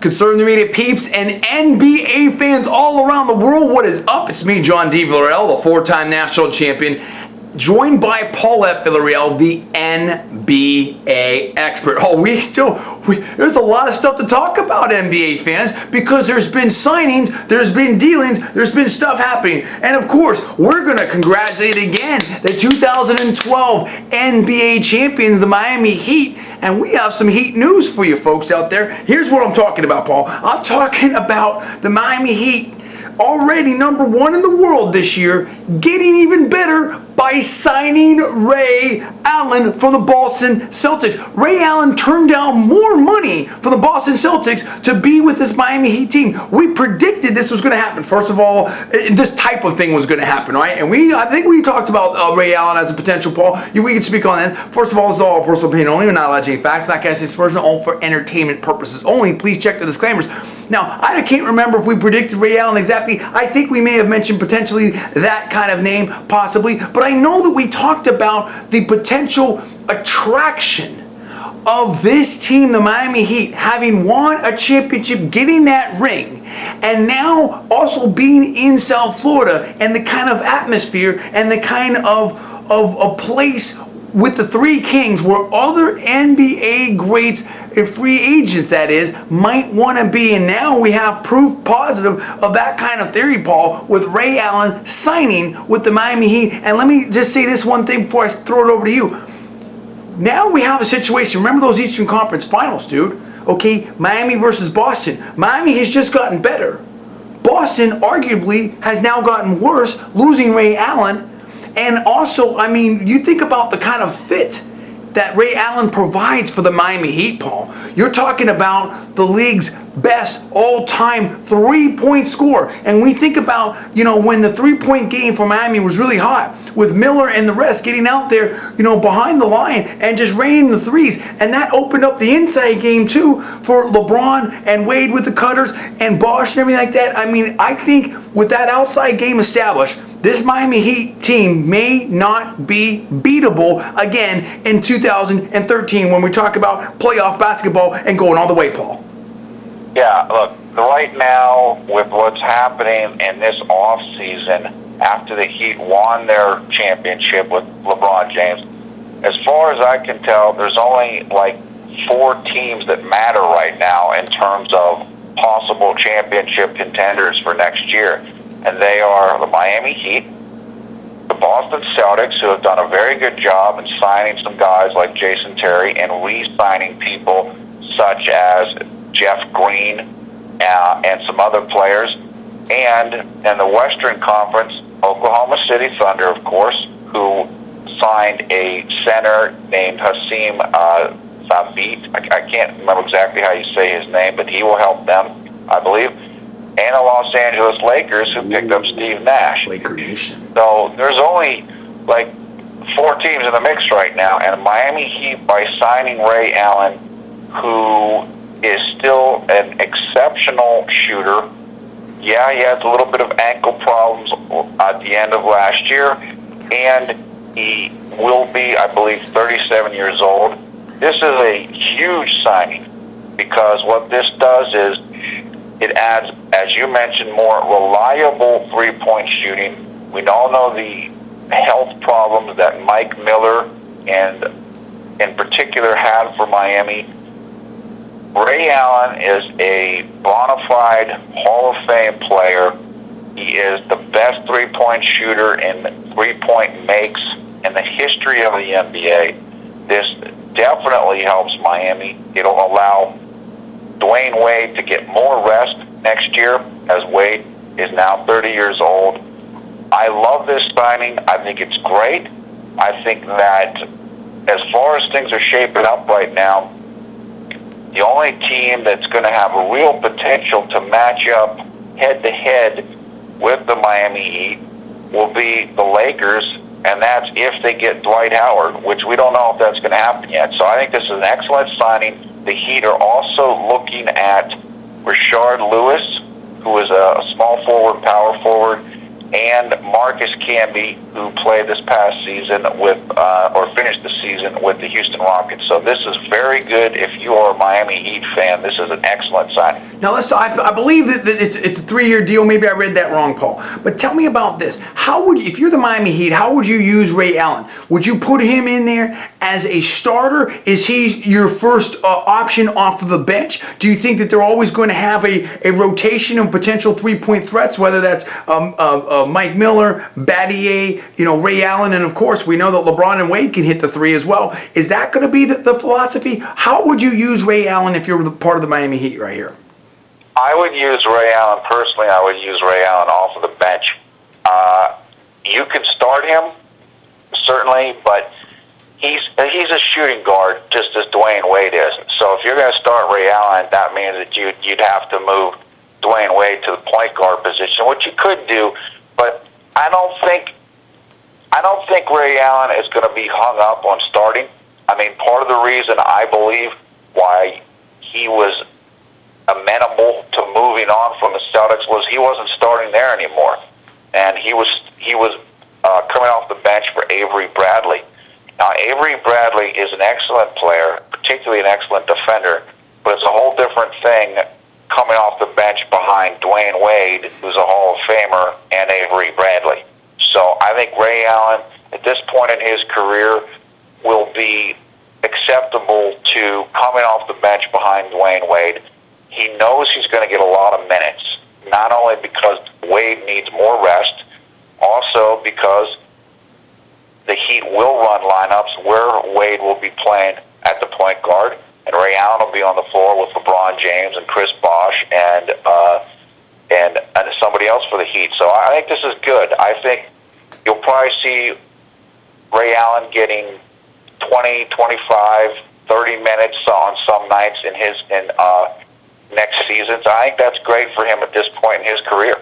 Conservative media peeps and NBA fans all around the world, what is up? It's me, John D. Villarreal, the four-time national champion, joined by Paul at Villarreal, the NBA expert. There's a lot of stuff to talk about, NBA fans, because there's been signings, there's been dealings, there's been stuff happening. And of course, we're going to congratulate again the 2012 NBA champions, the Miami Heat. And we have some Heat news for you folks out there. Here's what I'm talking about, Paul. I'm talking about the Miami Heat, already number one in the world this year, getting even better by signing Ray Allen from the Boston Celtics. Ray Allen turned down more money for the Boston Celtics to be with this Miami Heat team. We predicted this was going to happen. First of all, this type of thing was going to happen, right? And I think we talked about Ray Allen as a potential, Paul. We can speak on that. First of all, it's all personal opinion only. We're not allowed to change facts. That guy's personal, all for entertainment purposes only. Please check the disclaimers. Now, I can't remember if we predicted Ray Allen exactly. I think we may have mentioned potentially that kind of name, possibly. But I know that we talked about the potential attraction of this team, the Miami Heat, having won a championship, getting that ring, and now also being in South Florida, and the kind of atmosphere and the kind of a place with the Three Kings where other NBA greats, free agents that is, might want to be. And now we have proof positive of that kind of theory, Paul, with Ray Allen signing with the Miami Heat. And let me just say this one thing before I throw it over to you. Now we have a situation. Remember those Eastern Conference Finals, dude? Okay, Miami versus Boston. Miami has just gotten better. Boston arguably has now gotten worse, losing Ray Allen. And also, I mean, you think about the kind of fit that Ray Allen provides for the Miami Heat, Paul. You're talking about the league's best all-time three-point scorer. And we think about, when the three-point game for Miami was really hot, with Miller and the rest getting out there, behind the line and just raining the threes. And that opened up the inside game, too, for LeBron and Wade with the cutters and Bosh and everything like that. I mean, I think with that outside game established, this Miami Heat team may not be beatable again in 2013 when we talk about playoff basketball and going all the way, Paul. Yeah, look, right now with what's happening in this offseason after the Heat won their championship with LeBron James, as far as I can tell, there's only like 4 teams that matter right now in terms of possible championship contenders for next year. And they are the Miami Heat, the Boston Celtics, who have done a very good job in signing some guys like Jason Terry and re-signing people such as Jeff Green and some other players. And in the Western Conference, Oklahoma City Thunder, of course, who signed a center named Hassim Thabit. I can't remember exactly how you say his name, but he will help them, I believe. And the Los Angeles Lakers, who picked up Steve Nash. Laker Nation. So there's only like 4 teams in the mix right now, and Miami Heat, by signing Ray Allen, who is still an exceptional shooter. Yeah, he has a little bit of ankle problems at the end of last year, and he will be, I believe, 37 years old. This is a huge signing, because what this does is it adds, as you mentioned, more reliable three-point shooting. We all know the health problems that Mike Miller and in particular had for Miami. Ray Allen is a bona fide Hall of Fame player. He is the best three-point shooter in three-point makes in the history of the NBA. This definitely helps Miami. It'll allow Dwayne Wade to get more rest next year, as Wade is now 30 years old. I love this signing. I think it's great. I think that as far as things are shaping up right now, the only team that's going to have a real potential to match up head-to-head with the Miami Heat will be the Lakers, and that's if they get Dwight Howard, which we don't know if that's going to happen yet. So I think this is an excellent signing. The Heat are also looking at Rashard Lewis, who is a small forward, power forward, and Marcus Camby, who played this past season with, or finished the season with the Houston Rockets. So this is very good. If you are a Miami Heat fan, this is an excellent signing. Now let's talk. I believe that it's a 3-year deal. Maybe I read that wrong, Paul. But tell me about this. How would you, if you're the Miami Heat, how would you use Ray Allen? Would you put him in there as a starter? Is he your first option off of the bench? Do you think that they're always going to have a rotation of potential 3-point threats, whether that's Mike Miller, Battier, Ray Allen, and of course we know that LeBron and Wade can hit the 3 as well. Is that going to be the philosophy? How would you use Ray Allen if you're part of the Miami Heat right here? I would use Ray Allen personally. I would use Ray Allen off of the bench. You can start him certainly, but he's a shooting guard just as Dwayne Wade is. So if you're going to start Ray Allen, that means that you'd have to move Dwayne Wade to the point guard position, which you could do, but I don't think Ray Allen is going to be hung up on starting. I mean, part of the reason I believe why he was amenable to moving on from the Celtics was he wasn't starting there anymore, and he was coming off the bench for Avery Bradley. Now, Avery Bradley is an excellent player, particularly an excellent defender, but it's a whole different thing coming off the bench behind Dwayne Wade, who's a Hall of Famer, and Avery Bradley. So I think Ray Allen, at this point in his career, will be acceptable to coming off the bench behind Dwayne Wade. He knows he's going to get a lot of minutes, not only because Wade needs more rest, also because the Heat will run lineups where Wade will be playing at the point guard, and Ray Allen will be on the floor with LeBron James and Chris Bosh and somebody else for the Heat. So I think this is good. I think you'll probably see Ray Allen getting 20, 25, 30 minutes on some nights in next season. So I think that's great for him at this point in his career.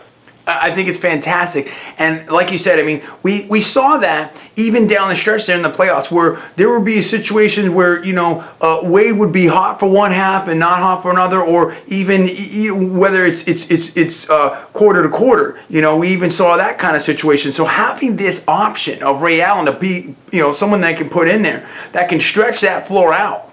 I think it's fantastic. And like you said, I mean, we saw that even down the stretch there in the playoffs where there would be situations where, Wade would be hot for one half and not hot for another, or even whether it's quarter to quarter. We even saw that kind of situation. So having this option of Ray Allen to be, someone that can put in there, that can stretch that floor out,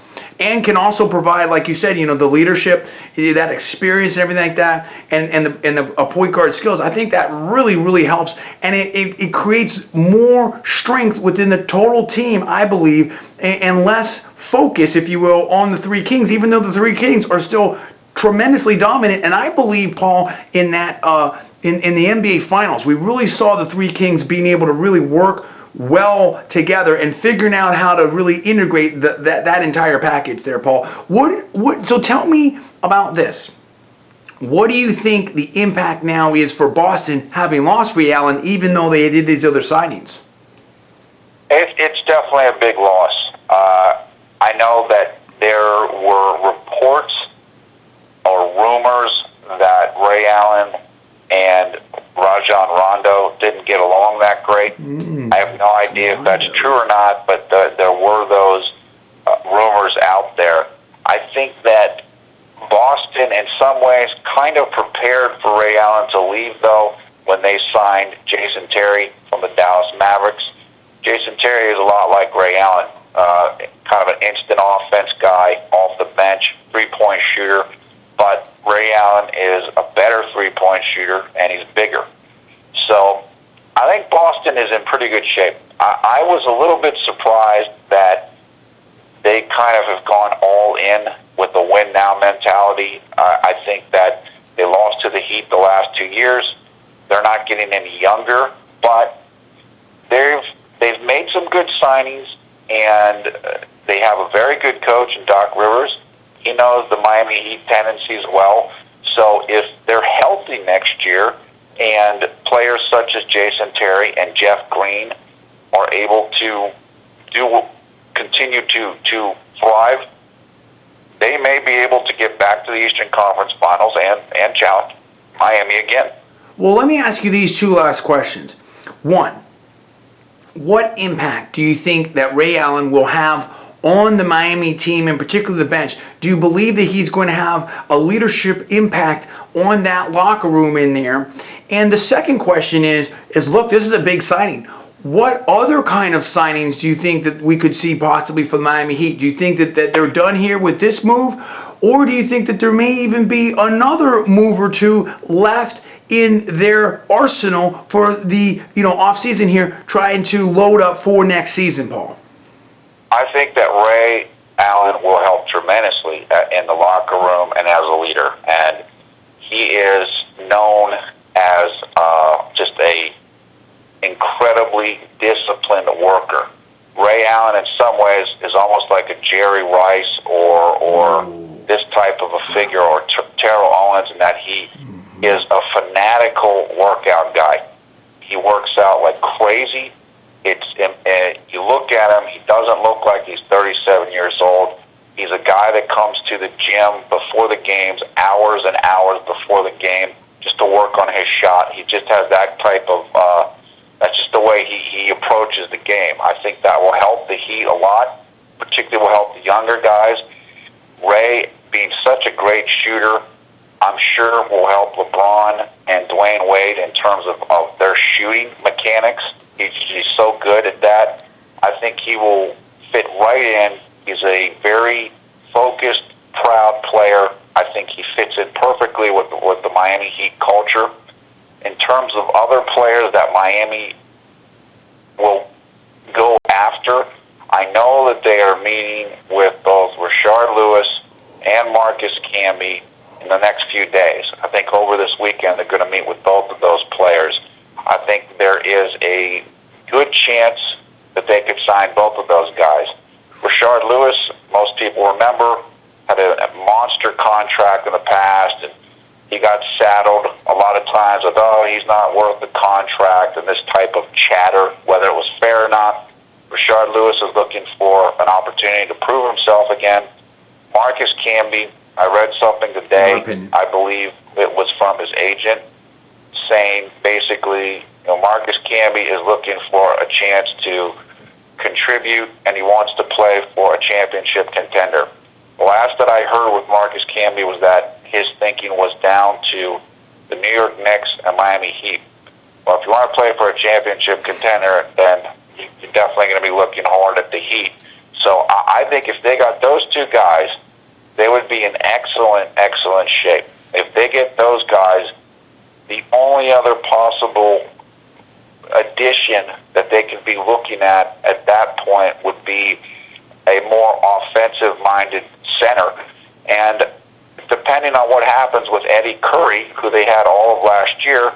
and can also provide, like you said, the leadership, that experience and everything like that, and the point guard skills. I think that really, really helps, and it creates more strength within the total team, I believe, and less focus, if you will, on the Three Kings, even though the Three Kings are still tremendously dominant. And I believe, Paul, in that in the NBA Finals, we really saw the Three Kings being able to really work well together and figuring out how to really integrate that entire package there, Paul. So tell me about this. What do you think the impact now is for Boston having lost Ray Allen, even though they did these other signings? It's definitely a big loss. I know that there were reports or rumors that Ray Allen and Rajon Rondo didn't get along that great. I have no idea if that's true or not, but there were those rumors out there. I think that Boston, in some ways, kind of prepared for Ray Allen to leave, though, when they signed Jason Terry from the Dallas Mavericks. Jason Terry is a lot like Ray Allen, kind of an instant offense guy off the bench, three-point shooter, but Ray Allen is a better three-point shooter, and he's bigger. So I think Boston is in pretty good shape. I was a little bit surprised that they kind of have gone all in with the win-now mentality. I think that they lost to the Heat the last 2 years. They're not getting any younger, but they've made some good signings, and they have a very good coach in Doc Rivers. He knows the Miami Heat tendencies well. So if they're healthy next year and players such as Jason Terry and Jeff Green are able to continue to thrive, they may be able to get back to the Eastern Conference Finals and challenge Miami again. Well, let me ask you these two last questions. One, what impact do you think that Ray Allen will have on the Miami team, and particularly the bench? Do you believe that he's going to have a leadership impact on that locker room in there? And the second question is look, this is a big signing. what other kind of signings do you think that we could see possibly for the Miami Heat? Do you think that they're done here with this move? Or do you think that there may even be another move or two left in their arsenal for the offseason here, trying to load up for next season, Paul? I think that Ray Allen will help tremendously in the locker room and as a leader. And he is known as just a incredibly disciplined worker. Ray Allen, in some ways, is almost like a Jerry Rice or this type of a figure, or Terrell Owens, in that he is a fanatical workout guy. He works out like crazy. You look at him, he doesn't look like he's 37 years old. He's a guy that comes to the gym before the games, hours and hours before the game, just to work on his shot. He just has that type of, that's just the way he approaches the game. I think that will help the Heat a lot, particularly will help the younger guys. Ray, being such a great shooter, I'm sure will help LeBron and Dwayne Wade in terms of their shooting mechanics. He's so good at that. I think he will fit right in. He's a very focused, proud player. I think he fits in perfectly with the Miami Heat culture. In terms of other players that Miami will go after, I know that they are meeting with both Rashard Lewis and Marcus Camby in the next few days. I think over this weekend they're going to meet with both of those players. I think there is a good chance that they could sign both of those guys. Rashard Lewis, most people remember, had a monster contract in the past, and he got saddled a lot of times with, he's not worth the contract, and this type of chatter, whether it was fair or not. Rashard Lewis is looking for an opportunity to prove himself again. Marcus Camby, I read something today, I believe it was from his agent, saying basically, Marcus Camby is looking for a chance to contribute, and he wants to play for a championship contender. The last that I heard with Marcus Camby was that his thinking was down to the New York Knicks and Miami Heat. Well, if you want to play for a championship contender, then you're definitely going to be looking hard at the Heat. So I think if they got those two guys, they would be in excellent, excellent shape. If they get those guys, the only other possible addition that they could be looking at that point would be a more offensive-minded center. And depending on what happens with Eddie Curry, who they had all of last year,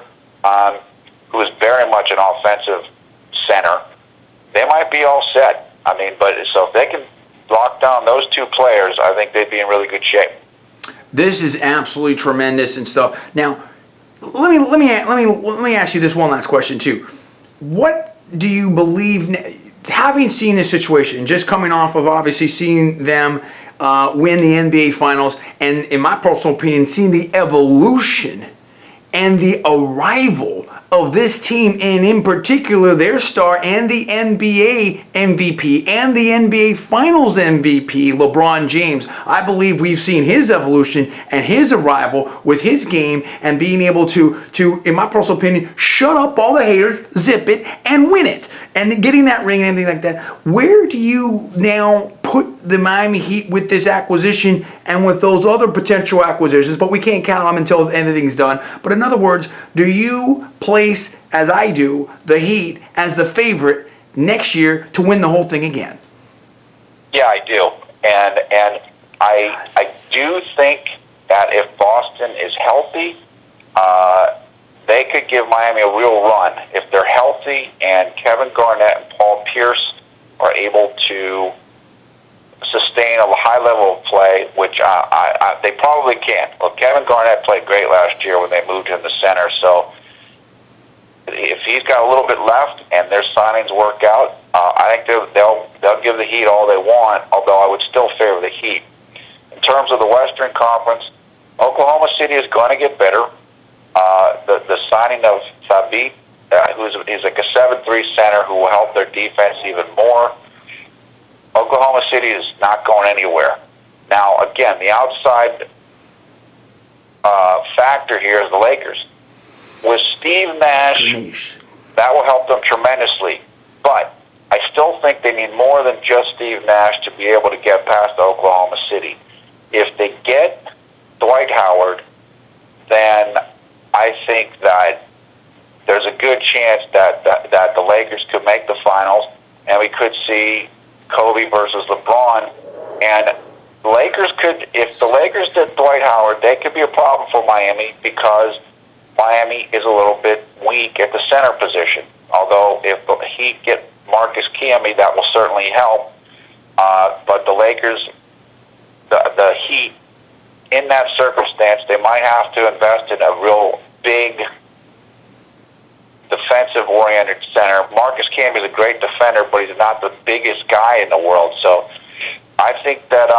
who is very much an offensive center, they might be all set. So if they can lock down those two players, I think they'd be in really good shape. This is absolutely tremendous and stuff. Now, let me ask you this one last question too. What do you believe, having seen this situation, just coming off of obviously seeing them win the NBA Finals, and in my personal opinion, seeing the evolution and the arrival of this team, and in particular their star and the NBA MVP and the NBA Finals MVP, LeBron James. I believe we've seen his evolution and his arrival with his game and being able to, in my personal opinion, shut up all the haters, zip it, and win it. And getting that ring and anything like that. Where do you now put the Miami Heat with this acquisition and with those other potential acquisitions? But we can't count them until anything's done. But in other words, do you place, as I do, the Heat as the favorite next year to win the whole thing again? Yeah, I do. And I do think that if Boston is healthy, they could give Miami a real run. If they're healthy and Kevin Garnett and Paul Pierce are able to sustain a high level of play, which they probably can. Well, Kevin Garnett played great last year when they moved him to center, so if he's got a little bit left and their signings work out, I think they'll give the Heat all they want, although I would still favor the Heat. In terms of the Western Conference, Oklahoma City is going to get better. The signing of Thabit, who's like a 7'3" center who will help their defense even more. Oklahoma City is not going anywhere. Now, again, the outside factor here is the Lakers. With Steve Nash, that will help them tremendously. But I still think they need more than just Steve Nash to be able to get past Oklahoma City. If they get Dwight Howard, then I think that there's a good chance that the Lakers could make the finals, and we could see Kobe versus LeBron. And the Lakers could, if the Lakers did Dwight Howard, they could be a problem for Miami because Miami is a little bit weak at the center position. Although if the Heat get Marcus Camby, that will certainly help. But the Lakers, the Heat, in that circumstance, they might have to invest in a real big defensive-oriented center. Marcus Camby is a great defender, but he's not the biggest guy in the world. So I think that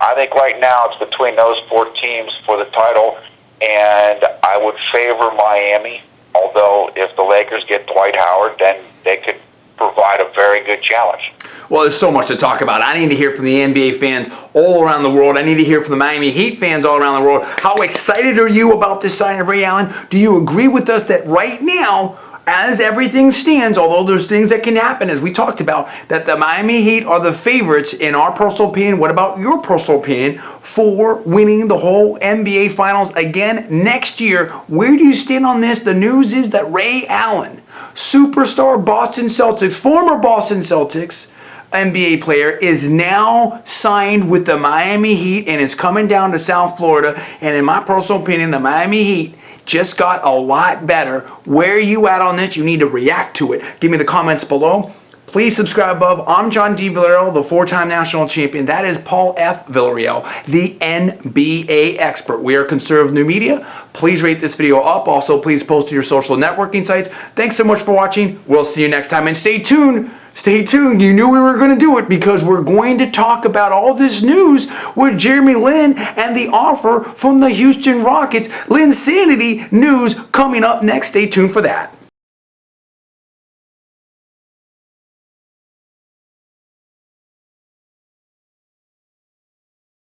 right now it's between those four teams for the title, and I would favor Miami. Although if the Lakers get Dwight Howard, then they could provide a very good challenge. Well, there's so much to talk about. I need to hear from the NBA fans all around the world. I need to hear from the Miami Heat fans all around the world. How excited are you about this signing of Ray Allen? Do you agree with us that right now, as everything stands, although there's things that can happen, as we talked about, that the Miami Heat are the favorites in our personal opinion? What about your personal opinion for winning the whole NBA Finals again next year? Where do you stand on this? The news is that Ray Allen, superstar Boston Celtics, former Boston Celtics NBA player, is now signed with the Miami Heat and is coming down to South Florida. And in my personal opinion, the Miami Heat just got a lot better. Where are you at on this? You need to react to it. Give me the comments below. Please subscribe above. I'm John D. Villarreal, the four-time national champion. That is Paul F. Villarreal, the NBA expert. We are conservative new media. Please rate this video up. Also, please post to your social networking sites. Thanks so much for watching. We'll see you next time. And stay tuned. Stay tuned. You knew we were going to do it because we're going to talk about all this news with Jeremy Lin and the offer from the Houston Rockets. Linsanity news coming up next. Stay tuned for that.